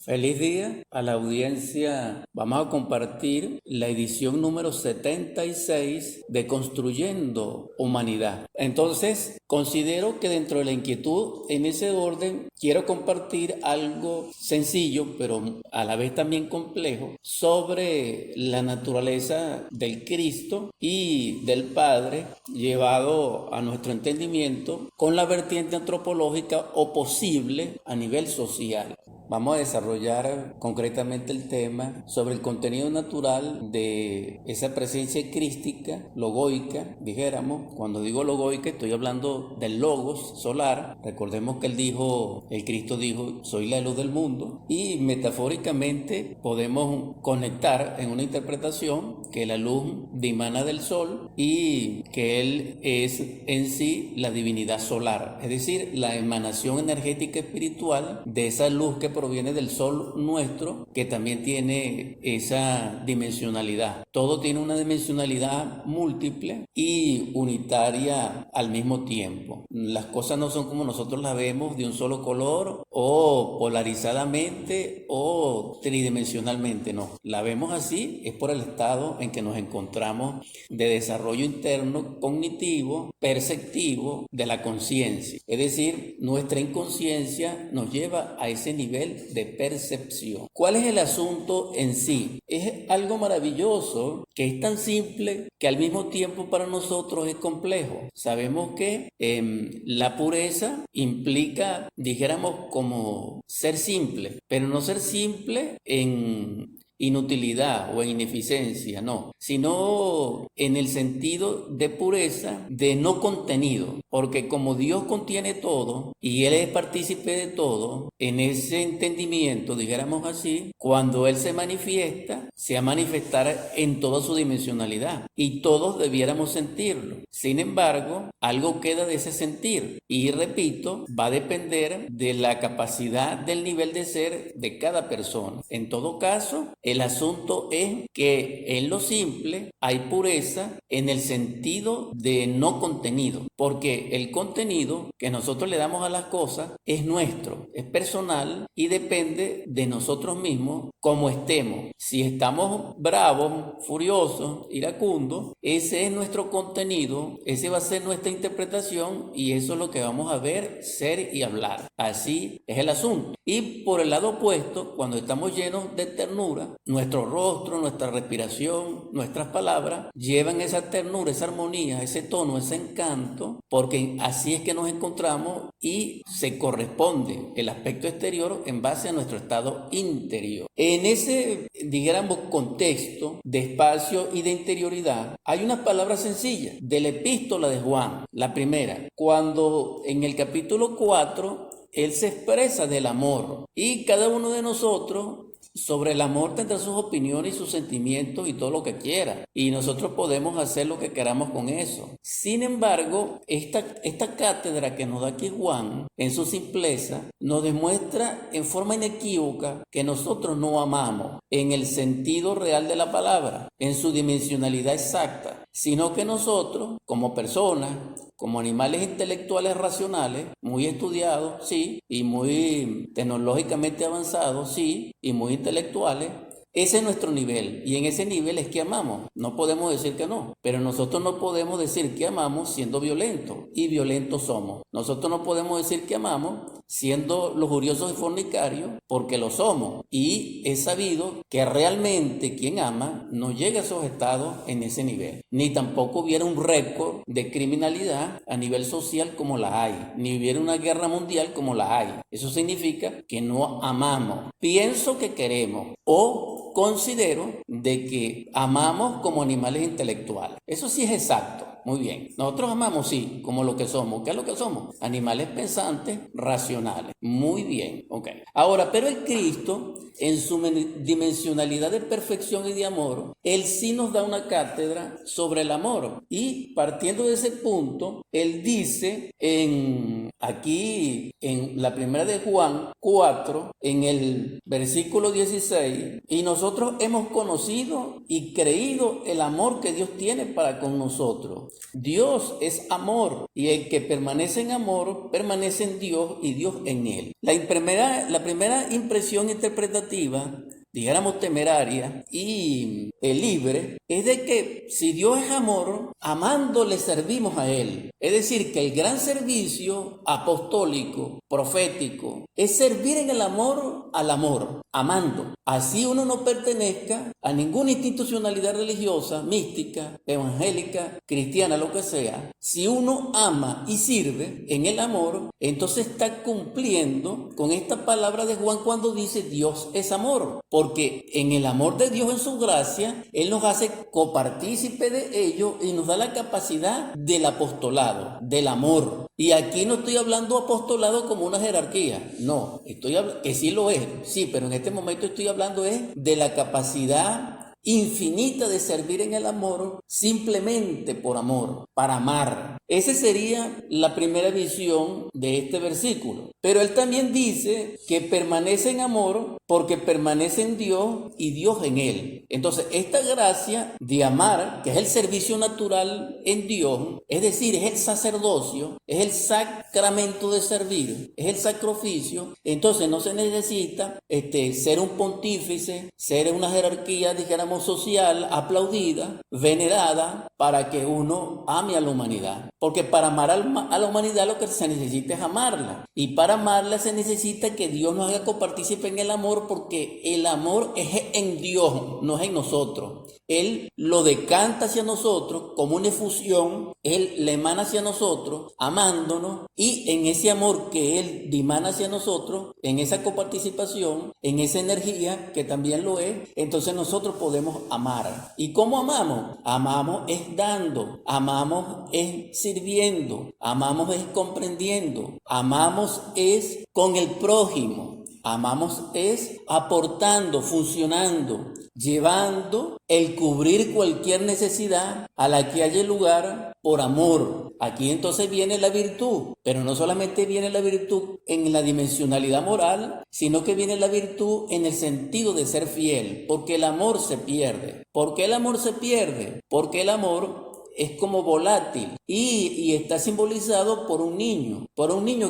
Feliz día a la audiencia. Vamos a compartir la edición número 76 de Construyendo Humanidad. Entonces, considero que dentro de la inquietud, en ese orden, quiero compartir algo sencillo, pero a la vez también complejo, sobre la naturaleza del Cristo y del Padre, llevado a nuestro entendimiento con la vertiente antropológica o posible a nivel social. Vamos a desarrollar concretamente el tema sobre el contenido natural de esa presencia crística, logoica, dijéramos. Cuando digo logoica estoy hablando del logos solar. Recordemos que el Cristo dijo, soy la luz del mundo. Y metafóricamente podemos conectar en una interpretación que la luz dimana del sol y que Él es en sí la divinidad solar. Es decir, la emanación energética espiritual de esa luz que proviene del sol nuestro, que también tiene esa dimensionalidad. Todo tiene una dimensionalidad múltiple y unitaria al mismo tiempo. Las cosas no son como nosotros las vemos de un solo color o polarizadamente o tridimensionalmente, no. La vemos así, es por el estado en que nos encontramos de desarrollo interno cognitivo, perceptivo de la conciencia. Es decir, nuestra inconsciencia nos lleva a ese nivel de percepción. ¿Cuál es el asunto en sí? Es algo maravilloso que es tan simple que al mismo tiempo para nosotros es complejo. Sabemos que la pureza implica, dijéramos, como ser simple, pero no ser simple en inutilidad o en ineficiencia, no, sino en el sentido de pureza, de no contenido, porque como Dios contiene todo y Él es partícipe de todo, en ese entendimiento, dijéramos así, cuando Él se manifiesta, se va a manifestar en toda su dimensionalidad y todos debiéramos sentirlo. Sin embargo, algo queda de ese sentir y, repito, va a depender de la capacidad del nivel de ser de cada persona. En todo caso, el asunto es que en lo simple hay pureza en el sentido de no contenido, porque el contenido que nosotros le damos a las cosas es nuestro, es personal y depende de nosotros mismos como estemos. Si estamos bravos, furiosos, iracundos, ese es nuestro contenido, ese va a ser nuestra interpretación y eso es lo que vamos a ver, ser y hablar. Así es el asunto. Y por el lado opuesto, cuando estamos llenos de ternura, nuestro rostro, nuestra respiración, nuestras palabras llevan esa ternura, esa armonía, ese tono, ese encanto, porque así es que nos encontramos y se corresponde el aspecto exterior en base a nuestro estado interior. En ese, digamos, contexto de espacio y de interioridad, hay unas palabras sencillas de la epístola de Juan, la primera, cuando en el capítulo 4 él se expresa del amor y cada uno de nosotros sobre el amor tendrá sus opiniones y sus sentimientos y todo lo que quiera. Y nosotros podemos hacer lo que queramos con eso. Sin embargo, esta cátedra que nos da aquí Juan, en su simpleza, nos demuestra en forma inequívoca que nosotros no amamos en el sentido real de la palabra, en su dimensionalidad exacta, sino que nosotros, como personas, como animales intelectuales racionales, muy estudiados, sí, y muy tecnológicamente avanzados, sí, y muy intelectuales, ese es nuestro nivel y en ese nivel es que amamos. No podemos decir que no, pero nosotros no podemos decir que amamos siendo violentos y violentos somos. Nosotros no podemos decir que amamos siendo lujuriosos y fornicarios porque lo somos y es sabido que realmente quien ama no llega a esos estados en ese nivel. Ni tampoco hubiera un récord de criminalidad a nivel social como la hay, ni hubiera una guerra mundial como la hay. Eso significa que no amamos. Pienso que queremos o considero de que amamos como animales intelectuales. Eso sí es exacto. Muy bien. Nosotros amamos, sí, como lo que somos. ¿Qué es lo que somos? Animales pensantes, racionales. Muy bien. Ok. Ahora, pero el Cristo en su dimensionalidad de perfección y de amor, Él sí nos da una cátedra sobre el amor. Y partiendo de ese punto, Él dice aquí en la primera de Juan 4, en el versículo 16, y nosotros hemos conocido y creído el amor que Dios tiene para con nosotros. Dios es amor, y el que permanece en amor, permanece en Dios y Dios en él. La primera impresión interpretativa, dijéramos temeraria y libre, es de que si Dios es amor, amando le servimos a Él. Es decir, que el gran servicio apostólico, profético, es servir en el amor al amor, amando. Así uno no pertenezca a ninguna institucionalidad religiosa, mística, evangélica, cristiana, lo que sea. Si uno ama y sirve en el amor, entonces está cumpliendo con esta palabra de Juan cuando dice Dios es amor. Porque en el amor de Dios, en su gracia, Él nos hace copartícipe de ello y nos da la capacidad del apostolado, del amor. Y aquí no estoy hablando apostolado como una jerarquía, no, estoy hablando, que sí lo es, sí, pero en este momento estoy hablando es de la capacidad infinita de servir en el amor simplemente por amor, para amar. Esa sería la primera visión de este versículo. Pero él también dice que permanece en amor porque permanece en Dios y Dios en él. Entonces, esta gracia de amar, que es el servicio natural en Dios, es decir, es el sacerdocio, es el sacramento de servir, es el sacrificio. Entonces, no se necesita ser un pontífice, ser una jerarquía, dijéramos, social, aplaudida, venerada, para que uno ame a la humanidad. Porque para amar a la humanidad lo que se necesita es amarla. Y para amarla se necesita que Dios nos haga copartícipe en el amor, porque el amor es en Dios, no es en nosotros. Él lo decanta hacia nosotros como una efusión, Él le emana hacia nosotros, amándonos, y en ese amor que Él dimana hacia nosotros, en esa coparticipación, en esa energía que también lo es, entonces nosotros podemos amar. ¿Y cómo amamos? Amamos es dando, amamos es sirviendo, amamos es comprendiendo, amamos es con el prójimo. Amamos es aportando, funcionando, llevando el cubrir cualquier necesidad a la que haya lugar por amor. Aquí entonces viene la virtud, pero no solamente viene la virtud en la dimensionalidad moral, sino que viene la virtud en el sentido de ser fiel, porque el amor se pierde. ¿Por qué el amor se pierde? Porque el amor es como volátil y está simbolizado por un niño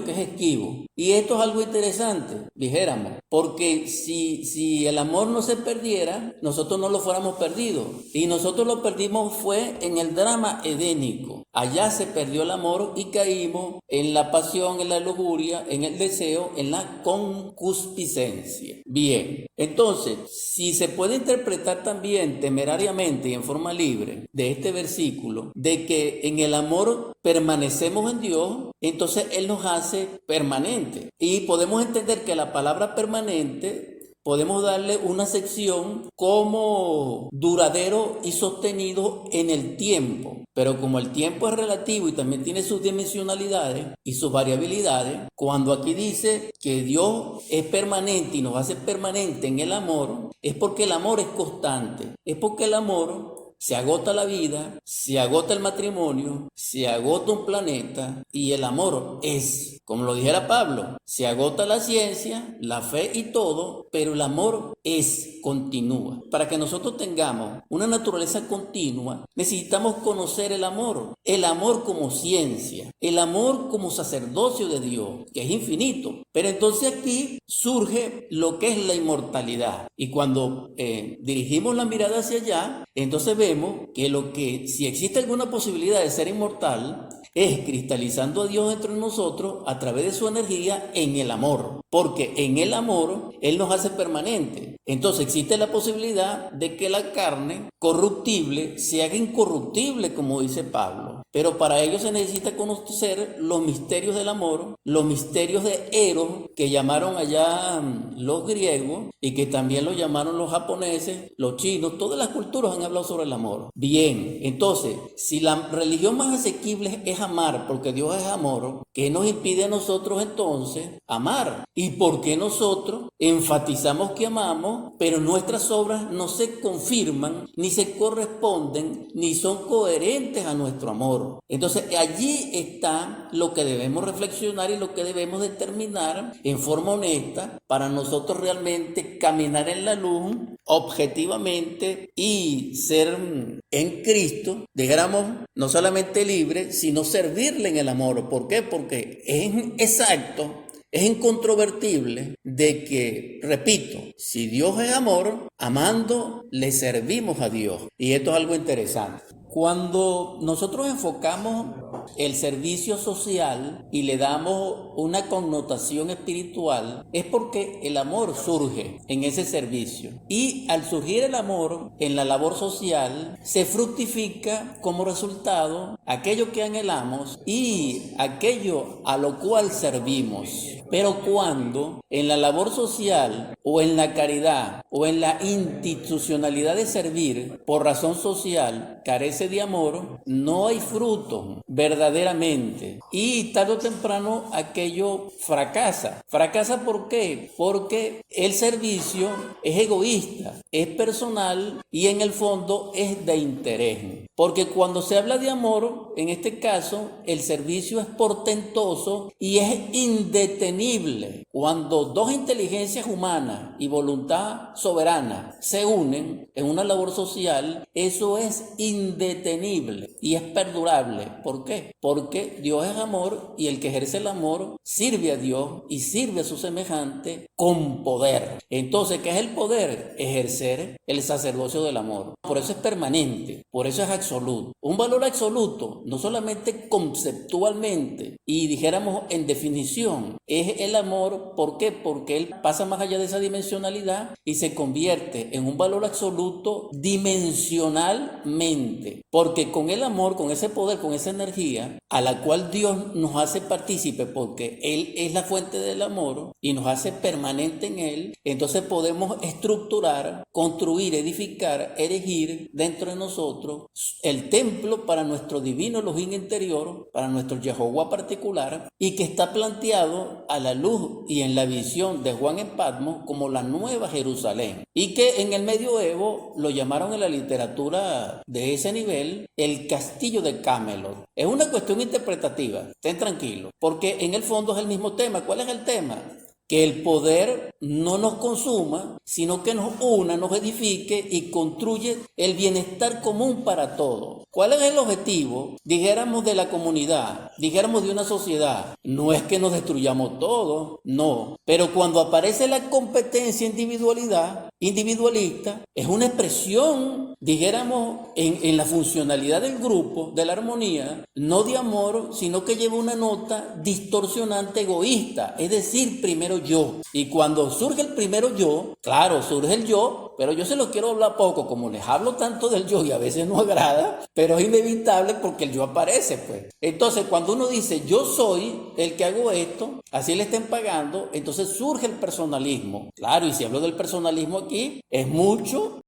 que es esquivo. Y esto es algo interesante, dijéramos, porque si el amor no se perdiera, nosotros no lo fuéramos perdidos. Y nosotros lo perdimos fue en el drama edénico. Allá se perdió el amor y caímos en la pasión, en la lujuria, en el deseo, en la concupiscencia. Bien, entonces, si se puede interpretar también temerariamente y en forma libre de este versículo, de que en el amor permanecemos en Dios, entonces Él nos hace permanente. Y podemos entender que la palabra permanente podemos darle una sección como duradero y sostenido en el tiempo. Pero como el tiempo es relativo y también tiene sus dimensionalidades y sus variabilidades, cuando aquí dice que Dios es permanente y nos hace permanente en el amor, es porque el amor es constante, es porque el amor se agota la vida, se agota el matrimonio, se agota un planeta y el amor es, como lo dijera Pablo, se agota la ciencia, la fe y todo, pero el amor es, continúa. Para que nosotros tengamos una naturaleza continua, necesitamos conocer el amor como ciencia, el amor como sacerdocio de Dios, que es infinito. Pero entonces aquí surge lo que es la inmortalidad. Y cuando dirigimos la mirada hacia allá, entonces vemos que si existe alguna posibilidad de ser inmortal, es cristalizando a Dios dentro de nosotros a través de su energía en el amor, porque en el amor Él nos hace permanente. Entonces existe la posibilidad de que la carne corruptible se haga incorruptible, como dice Pablo. pero para ello se necesita conocer los misterios del amor, los misterios de Eros, que llamaron allá los griegos y que también lo llamaron los japoneses, los chinos, todas las culturas han hablado sobre el amor. Bien, entonces, si la religión más asequible es amar, porque Dios es amor, ¿qué nos impide a nosotros entonces amar? ¿Y por qué nosotros enfatizamos que amamos, pero nuestras obras no se confirman, ni se corresponden, ni son coherentes a nuestro amor? Entonces, allí está lo que debemos reflexionar y lo que debemos determinar en forma honesta para nosotros realmente caminar en la luz objetivamente y ser en Cristo, dijéramos, no solamente libre, sino servirle en el amor. ¿Por qué? Porque es exacto, es incontrovertible de que, repito, si Dios es amor, amando le servimos a Dios. Y esto es algo interesante. Cuando nosotros enfocamos el servicio social y le damos una connotación espiritual, es porque el amor surge en ese servicio. Y al surgir el amor en la labor social, se fructifica como resultado aquello que anhelamos y aquello a lo cual servimos. Pero cuando en la labor social o en la caridad o en la institucionalidad de servir por razón social carece de amor, no hay fruto verdaderamente. Y tarde o temprano aquello fracasa. ¿Fracasa por qué? Porque el servicio es egoísta, es personal y en el fondo es de interés. Porque cuando se habla de amor, en este caso, el servicio es portentoso y es indetenible. Cuando dos inteligencias humanas y voluntad soberana se unen en una labor social, eso es indetenible y es perdurable. ¿Por qué? Porque Dios es amor y el que ejerce el amor sirve a Dios y sirve a su semejante con poder. Entonces, ¿qué es el poder? Ejercer el sacerdocio del amor. Por eso es permanente, por eso es absoluto. Un valor absoluto, no solamente conceptualmente y dijéramos en definición, es el amor. ¿Por qué? Porque él pasa más allá de esa dimensionalidad y se convierte en un valor absoluto dimensionalmente. Porque con el amor, con ese poder, con esa energía a la cual Dios nos hace partícipe, porque Él es la fuente del amor y nos hace permanente en Él, entonces podemos estructurar, construir, edificar, erigir dentro de nosotros el templo para nuestro divino Elohim interior, para nuestro Jehová particular, y que está planteado a la luz y en la visión de Juan en Patmos como la Nueva Jerusalén, y que en el medioevo lo llamaron en la literatura de ese nivel el castillo de Camelot. Es una cuestión interpretativa, estén tranquilos, porque en el fondo es el mismo tema. ¿Cuál es el tema? Que el poder no nos consuma, sino que nos una, nos edifique y construye el bienestar común para todos. ¿Cuál es el objetivo? Dijéramos de la comunidad, dijéramos de una sociedad. No es que nos destruyamos todos, no. Pero cuando aparece la competencia individualista, es una expresión, dijéramos, en la funcionalidad del grupo, de la armonía, no de amor, sino que lleva una nota distorsionante egoísta, es decir, primero yo. Y cuando surge el primero yo, claro, surge el yo, pero yo se los quiero hablar poco, como les hablo tanto del yo y a veces no agrada, pero es inevitable porque el yo aparece, pues. Entonces, cuando uno dice, yo soy el que hago esto, así le estén pagando, entonces surge el personalismo. Claro, y si hablo del personalismo aquí, es mucho